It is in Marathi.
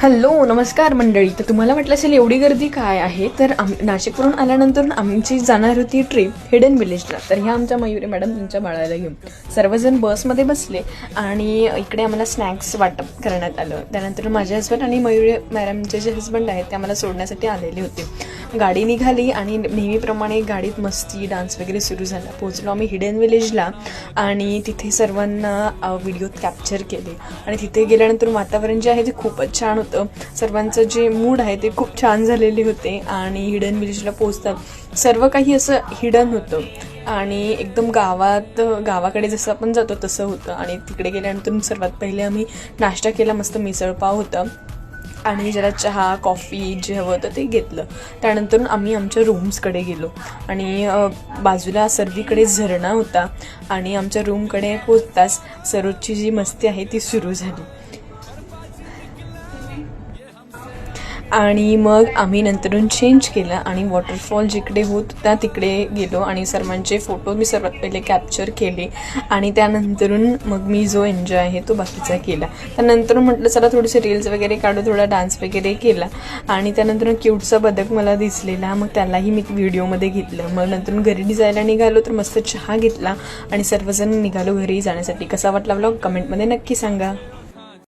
हॅलो नमस्कार मंडळी. तर तुम्हाला वाटलं असेल एवढी गर्दी काय आहे, तर नाशिकवरून आल्यानंतर आमची जाणार होती ट्रिप हिडन विलेजला. तर ह्या आमच्या मयुरी मॅडम तुमच्या बाळाला घेऊन सर्वजण बसमध्ये बसले आणि इकडे आम्हाला स्नॅक्स वाटप करण्यात आलं. त्यानंतर माझे हस्बंड आणि मयुरी मॅडमचे जे हस्बंड आहेत ते आम्हाला सोडण्यासाठी आलेले होते. गाडी निघाली आणि नेहमीप्रमाणे गाडीत मस्ती डान्स वगैरे सुरू झाला. पोहोचलो आम्ही हिडन विलेजला आणि तिथे सर्वांना व्हिडिओत कॅप्चर केले. आणि तिथे गेल्यानंतर वातावरण जे आहे ते खूपच छान होतं. सर्वांचं जे मूड आहे ते खूप छान झालेले होते. आणि हिडन विलेजला पोहोचतात सर्व काही असं हिडन होतं आणि एकदम गावाकडे जसं आपण जातो तसं होतं. आणि तिकडे गेल्यानंतर सर्वात पहिले आम्ही नाश्ता केला. मस्त मिसळपाव होतं आणि जरा चहा कॉफी जे हवं होतं ते घेतलं. त्यानंतर आम्ही आमच्या रूम्सकडे गेलो आणि बाजूला सर्वीकडे झरणा होता. आणि आमच्या रूमकडे पोचताच सरोजची जी मस्ती आहे ती सुरू झाली. आणि मग आम्ही नंतरून चेंज केलं आणि वॉटरफॉल जिकडे होता तिकडे गेलो आणि सर्वांचे फोटो मी सर्वात पहिले कॅप्चर केले. आणि त्यानंतरून मग मी जो एन्जॉय आहे तो बाकीचा केला. त्यानंतर म्हटलं चला थोडेसे रील्स वगैरे काढू, थोडा डान्स वगैरे केला. आणि त्यानंतर क्यूटचा बदक मला दिसलेला, मग त्यालाही मी व्हिडिओमध्ये घेतलं. मग नंतर घरी जायला निघालो तर मस्त चहा घेतला आणि सर्वजण निघालो घरी जाण्यासाठी. कसा वाटला व्लॉग कमेंटमध्ये नक्की सांगा.